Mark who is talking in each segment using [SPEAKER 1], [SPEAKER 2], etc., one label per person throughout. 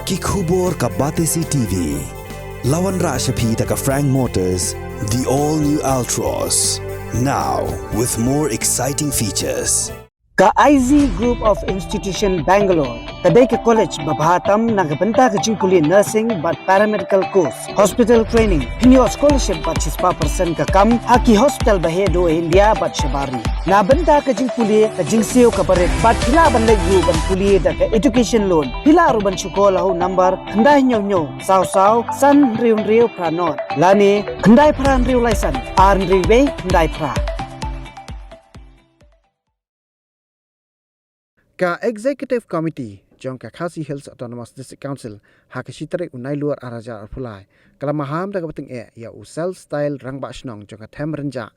[SPEAKER 1] Ki khubor ka Batesi TV. Lawan Rashapi taka Frank Motors, the all-new Altros. Now, with more exciting features.
[SPEAKER 2] Ka IZ Group of Institution Bangalore, kadai ke college babahatam nagabanta ke jingkuli nursing but paramedical course, hospital training, pinyo scholarship but 6% ka kam, haki hospital bahedo India but shabari. Na banta ke jingkuli ka jingsio ka baret but pila ban legu ban kuli da ka education loan. Pila ruban syukola ho number kandai nyo saw san riu pranot. Lani kandai pran riu laisan, ar riu be kandai pra.
[SPEAKER 3] Ka Executive Committee jong ka Khasi Hills Autonomous District Council hakashitare unai luar araja arpulai kala maham daga bating ya usel style rangba shnong jong ka them renja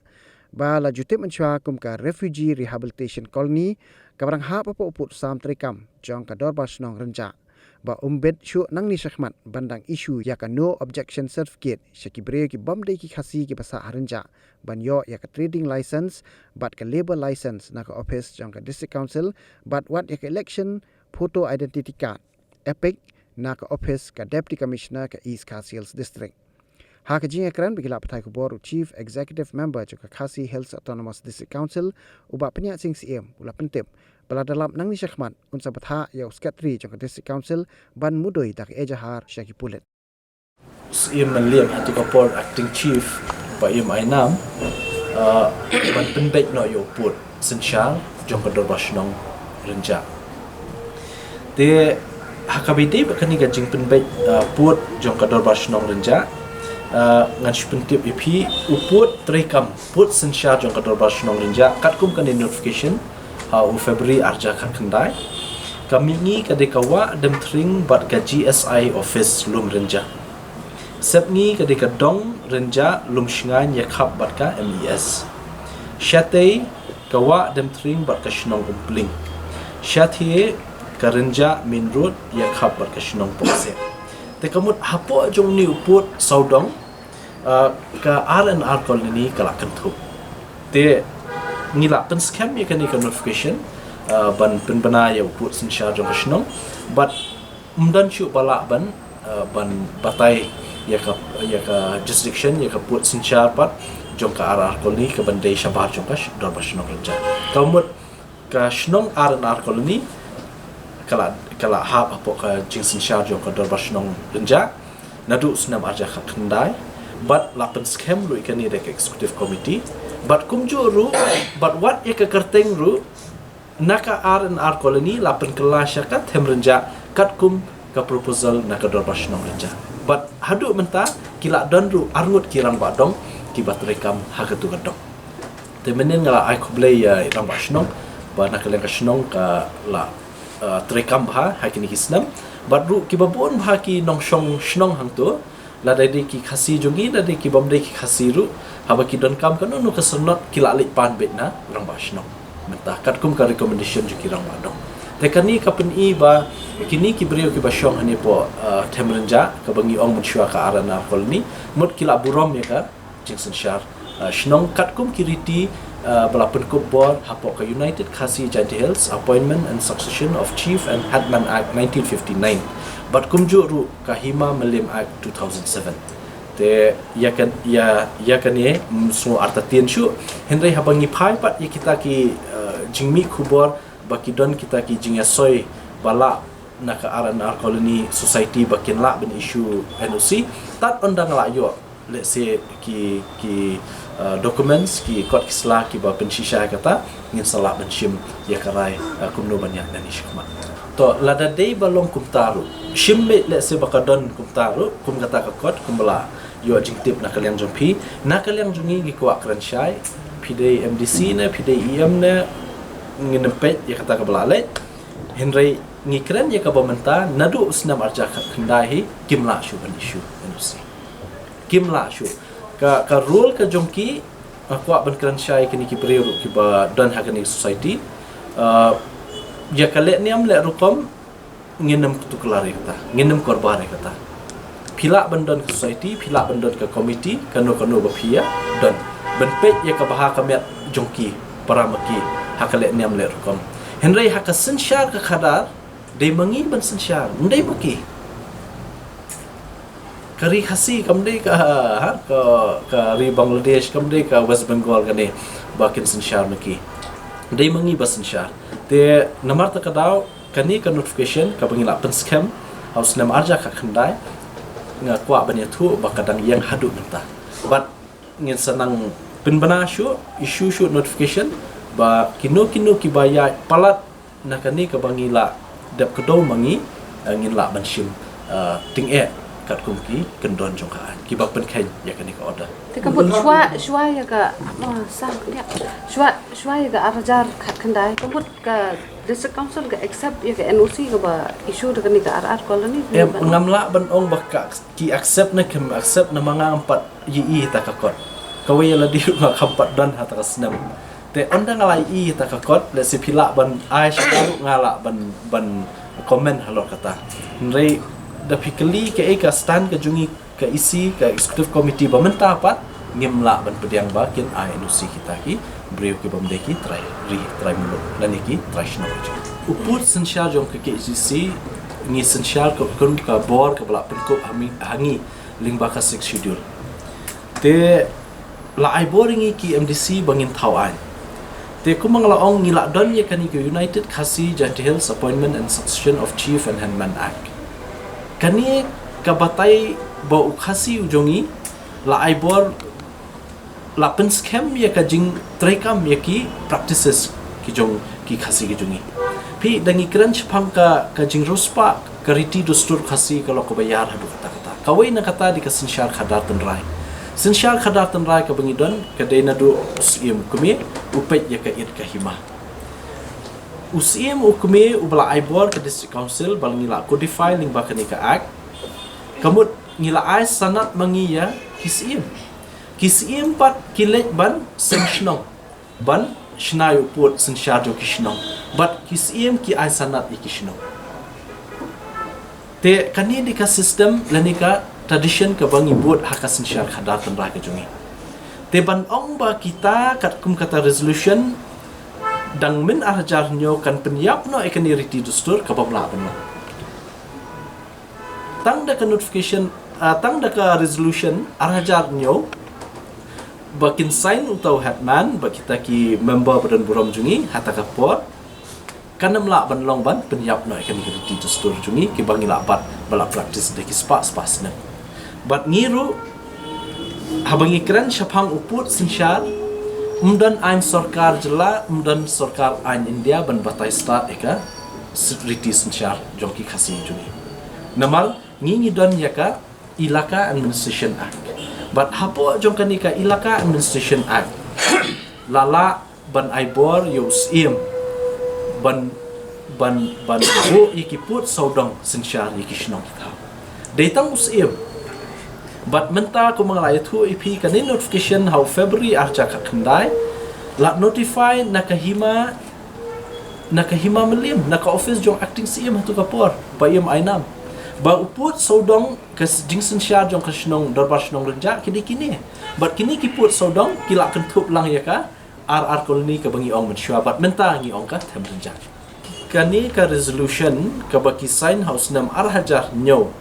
[SPEAKER 3] ba la jutip menchua kum ka refugee rehabilitation colony ka barang ha pa uput sam trikam jong ka dor ba shnong renja ba umbet shu nang ni shakmat bandang issue ya ka no objection certificate shaki bre ki bomde ki khasi ki basa harenja ban yo ya ka trading license but ka labor license na ka office jong ka district council but what ya ka election photo identity card epic na ka office ka deputy commissioner ka East Khasi Hills district ha ka jinga kran bigila pathai ko boru chief executive member jong ka Khasi Hills Autonomous District Council uba penya sing cm ula pentip bala dalam nang ni syakmat unsa batha ya secretary jong ka district council ban mudoi dak ejahar syaki pulet
[SPEAKER 4] CM Liam hati kapor acting chief pa im ainam ban penbek no yo put sensyal jong ka dorbas nong renja te hakabide bakani ga jing penbek put jong ka dorbas nong renja ngan shpentip ipi uput trekam put sensyal jong ka dorbas nong renja katkum kan notification Februari arja kat kendai kami ngi kadekawa dem tring bat ka GSI office lum renja sep ngi kadeka dong renja lum shngan yakhap bat ka MES syate kawa dem tring bat ka shnong umpling syate ka renja main road yakhap bat ka shnong pokse te kamut hapo jong ni uput saudong ka RNR colony kala kentu te ngila pen scam ya kan notification ban penbana ya uput sensyar jong kasnong but mdan chu bala ban batai ya ka jurisdiction ya ka put sensyar pat jong ka RR colony ka bandai shabar jong ka dor basnong renja kamut ka snong RR colony kala hab apo ka jing sensyar jong ka dor basnong renja nadu snam arja ka kendai but lapen scam lu ikan ni dek executive committee but kumjuru but what ya kerteng ru naka RNR colony lapen kelas ka them renja kat kum ka proposal naka dor basnong renja but hadu menta kila don ru arngut kirang badong ki batrekam hagatu gadong temenen ngala ai khoblei rang basnong ba naka leng kasnong ka la trekam bha hakini hisnam but ru ki babon bha ki nongshong snong hangto la dai ki khasi jongi da ki bomde ki khasi ru haba ki don kam kan nu kasnot kila lik pan betna rang basnong mentah kat kum ka recommendation ju kirang badong te kani ka pen i ba kini ki brio ki basyong ani po temrenja ka bangi ong mensyua ka arana colony mut kila burom ya ka jingsen shar snong kat kum kiriti balapen ko board hapo ka United Khasi Giant Hills Appointment and Succession of Chief and Headman Act 1959 but kumju ru ka Hima Malim Act 2007 te ya kan ye so artatien shu henry habangi phai pat ye kita ki jingmi khubor baki don kita ki jingya soy bala naka RNR colony society bakin la ben issue NOC tat ondang la yo let's say ki documents ki kot kisla ki ba pensisha kata ngin sala ben shim ya karai kumno banyak dan ishkma to lada dei balong kumtaru shimme let's say bakadon kumtaru kum kata ka kot kumbala yo jingtip na kalian jompi na kalian jungi gi kwa kranshai pide MDC na pide EM na nginempet ya kata ka balale henry ngikren ya ka bamenta nadu usnam arja khandai kimla shu ban issue NOC kimla shu ka rule ka jongki kwa ban kranshai kini ki priru ki ba dan hakani society ya kale niam le rukom nginem tu kelari kata nginem korbare kata pila bandon ke society pila bandon ke committee kanu bapia dan benpet ya ka baha kamet jongki paramaki hakale niam le rukom henry hakasen syar ka khadar dei mangi ban sen syar ndai baki kari khasi kamde ka ri Bangladesh kamde ka West Bengal kane bakin sensyar maki dei mangi bas sensyar te namar ta kadau kani ka notification ka bangila pen scam haus nam arja ka khandai nga kwa banya thu bakadang yang hadu nta but ngin sanang pinbana issue notification ba kino ki baya palat nakani ka bangila dep kedau mangi ngin la banshim ting kat kumki kendon jongkaan ki bak pen khen ya kani ka order
[SPEAKER 5] te kabut shwa ya ga sa ya shwa ya ga arjar khandai kabut ka district council ga accept ya ga NOC ga ba issue de kani ka RR colony
[SPEAKER 4] ngamla ban ong bak ki accept na kem accept na mga empat yi ta ka kot kawai la di ma kampat dan hata kasnam te onda ngalai ta ka kot le sipila ban ai sharu ngala ban comment halor kata nrei da pikeli ke ka stand ke jungi ke isi ke executive committee bamenta pat ngimla ban pediang bakin NOC kita ki brio ke bamdeki try mulu dan iki try shno uput sensyal jong ke ICC ni sensyal ko kun ka bor ke bala penkop hangi lingba ka 6 schedule te la ai boringi ki MDC bangin thawan te kumang laong ngila don ye kani ke United Khasi Jati Hills Appointment and Succession of Chief and Handman Act kani kabatai ba ukhasi ujongi la ai bor la pen scam ye ka jing trekam ye ki practices ki jong ki khasi ki jongi phi dangi crunch phang ka jing rospa kariti dustur khasi ka lok bayar hadu kata kawai na kata di ka sinsyar khadar tenrai sinsyar khadar tenrai ka bangidon ka deina du usim kumi upet ye ka id ka hima usim ukumi ubla aibor ka district council balngila codify ling ba kani ka act kamut ngila ai sanat mangiya kisim pat kilet ban sanctionong ban shnayu put sinsyar jo kishnong but kisim ki ai sanat ikishnong te kani di ka system lanika tradition ka bangi buat haka sinsyar khadar tan ra ka jungi te ban ong ba kita kat kum kata resolution dang min arjar nyo kan penyap no ekani riti dustur ka bamla ban tang da ka notification tang da ka resolution arjar nyo bakin sign utau hetman ba kita ki member badan buram jungi hata ka por kanam la ban long ban penyap no ekani riti dustur jungi ki bangi la bat bala practice de ki spas na but ngiru habangi kran syapang uput sinsyar umdan ain sarkar jela umdan sarkar ain India ban batai start eka riti sinsyar jongki khasi jungi namal ngingi don yaka Ilaka Administration Act but hapo jongkani ka Ilaka Administration Act lala ban aibor yusim ban bu ikiput saudong sinsyar ikishnong kita datang usim but menta ko mga layat ipi kanin notification how February arja ka kandai la notify nakahima melim naka office jong acting CM hatu kapor ba im ainam ba uput sodong ke jingsen syar jong kashnong darbar shnong renja kini but kini kiput sodong kila kentup lang ya ka RR colony ka bangi ong mensyua but menta ngi ong ka tem renja kani ka resolution ka baki sign house nam arhajar nyo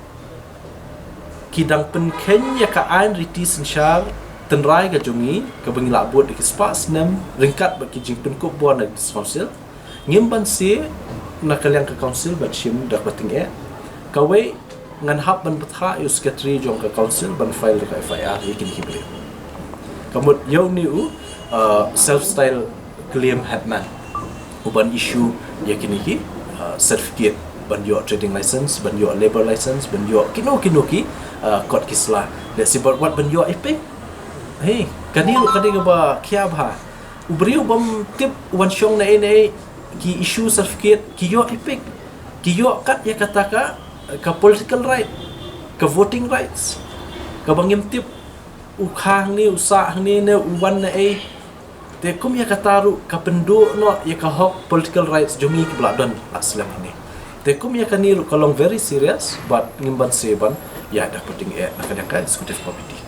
[SPEAKER 4] kidang penken ya ka ain riti sensyar tenrai ka jungi ka bangi labut di spas nam ringkat baki jing penkup buan na council ngimban si nakalyang ka council bat shim dak bating kawai ngan hap ban betha yu secretary jong ka council ban file ka FIR yakin hibre kamut yaw ni self style claim hetman uban issue yakin ki certificate ban yo trading license ban yo labor license ban yo kino ki kot kisla le sibot wat ban yo epic hey kani ba kya ba ubriu bam tip wan shong na ene ki issue certificate ki yo epic ki yo kat ya kataka ka political right ka voting rights ka bangim tip ukhang ni usah ni ne uwan na te kum ya kataru ka pendu no ya ka hok political rights jungi ki bladon aslam ni te kum ya kaniru kalong very serious but ngimban seban ya dak penting nakadang executive committee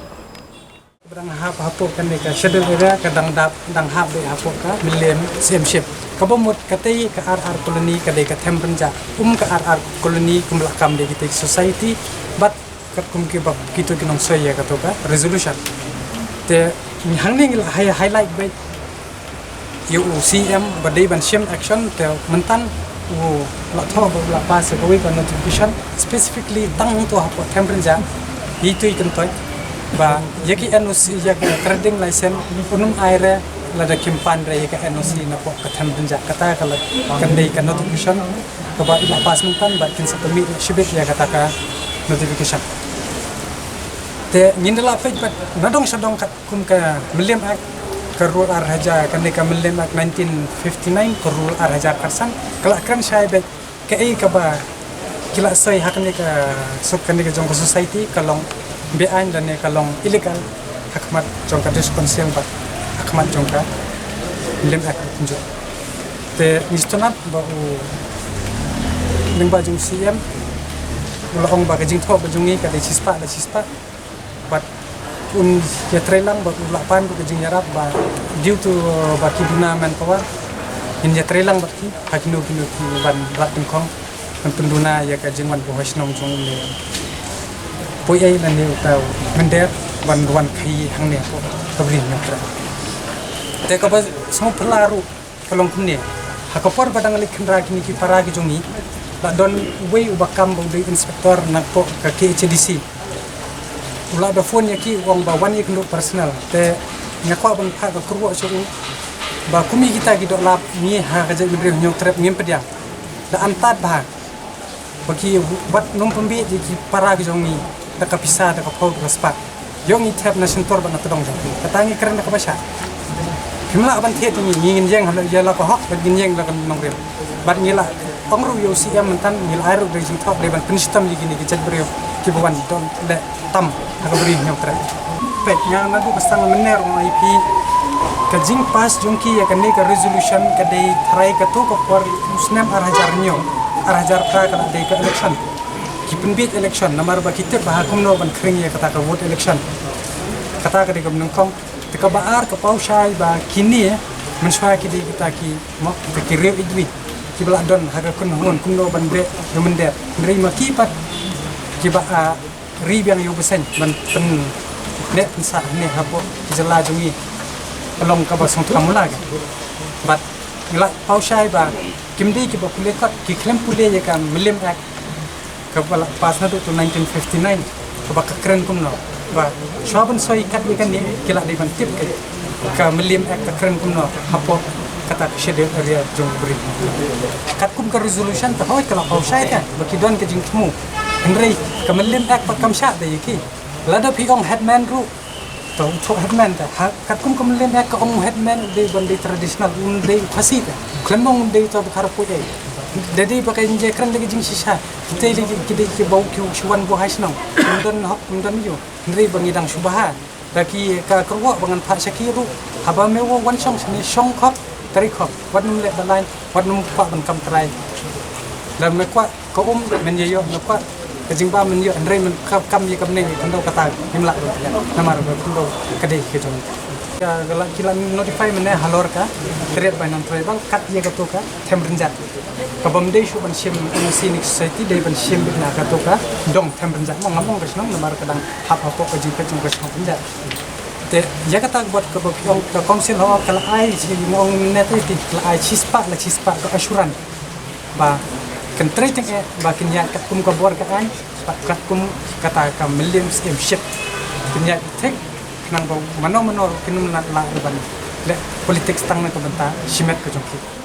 [SPEAKER 6] Berang hap kan ka schedule area kadang dang hap de hapo ka million same shape kabamut katei ka RR colony kadai ka tempenja ka RR colony kumlakam de kita society but kat kum ki bab kitu ki nong soy ya katoka resolution te hangning highlight by UCM badai ban shim action te mentan la tho la pas ko wi kan notification specifically tang to hapo temperature itu ikan toy ba yaki NOC ya trading license unum aire la da kimpan re ka NOC na po ka temperature kata kala kan dei kan notification ko ba ila pas mentan ba kin satami shibit ya kata ka notification te nyindala page bat nadong sadong kat kum ka Milliam Act ka rule arhaja kan ka Milliam Act 1959 ka rule arhaja karsan kala kan syai bet ka ai ka ba kila sai hakan ka sub kan ka jong society kalong bean dan kalong illegal hakmat jong ka responsible bat hakmat jong ka Milliam Act jo te nistonat ba ning ba jong CM ulong ba ka jing tho ba jongi ka de chispa but un ya trelang ba ulapan ko jing yarap ba due to ba kiduna manpower in ya trelang ba ki hakino kino ki ban rating khong kan penduna ya ka jing wan bo hasnom jong le poi ai nan ne utau mender ban wan khai hang ne ko tabrin nyakra te ka ba smo pelaru kalong kumne hakopor badang lik khendra kini ki para ki jongi la don way ubakam bo de inspector nakpo ka KHDC ula da phone yaki wong ba wan yek ndo personal te nyakwa ban pha ka kurwa so ba kumi kita gi do lap ni ha ka je bre nyok trap ngem pedia da antat ba bagi wat num pembi di para ki jongi da ka pisa da ka phau ka spa yong i tap na sentor ban atong jong katangi keren da ka basha kimla ban the ni ngin jeng ha ya la ko hok ba ngin jeng la kan nong rem bat ngila pangru yo siam mentan ngil air de jing thok de ban pinistam gi ni ki je bre ki bukan don le tam aga beri nyokra pet nya na du kasang mener on IP ka jing pas jungki ya kan ka resolution ka dei thrai ka to ko por usnem arhajar nyo arhajar pra ka dei ka election ki pinbit election namar ba kitte ba kum no ban khring ya kata ka vote election kata ka de gam nang kong te ka ba ar ka pau shai ba kini menswa ki dei kita ki mo ka ki rew idwi ki bla don haga kun hon kum no ban bre yomender ndrei ma ki pat kiba ribiang yu besen man pen ne sa ne hapo jela jungi along ka ba song kamula ga bat ngila pau shai ba kimdi ki ba kule kat ki klem pule ye kan Milliam Act ka bala pas na to 1959 ka ba kren kum no ba shaban soi kat ye kan ni kila de ban tip ka Milliam Act ka kren kum no hapo kata shede area jong bri kat kum ka resolution ta hoy kala pau shai ka ba ki don ke jing tmu Henry Milliam Act pa kamsha de yiki lada pi ong headman ru to cho headman ta kat kum Milliam Act ka ong headman de bandi traditional un de phasi ta klemong de to khar pu de dedi pa kai je kran de jing sisa te li ki de ki bau ki chuan bo haisno don hok don yo Henry bangi dang subaha da ki ka krwa bangan pha saki ru haba me wo wan song sni song khop tari khop wat num le balai wat num pa ban kam trai lam me kwa ko men ye yo me kwa kajing ba men yo andre men kam ye kam ne kan do kata himla namar ba kan do kade ke jong ya gala kila notify men halor ka create by non tribal kat ye ka to ka themrenjat ka bam de shu ban sim scenic society de ban sim na ka to ka dong themrenjat mo ngamong ka snong namar kadang hap hap ko jing ka jong ka snong penjat te ya kata buat ka ba pyong ka council ho kala ai si ngong net ti kala ai chispa ka assuran ba kan trading ba kinya kat kum ka bor ka an kat kum kata ka Milliam ship kinya tek nang ba mano kinum na la ban le politics tang na ka banta shimet ka jongki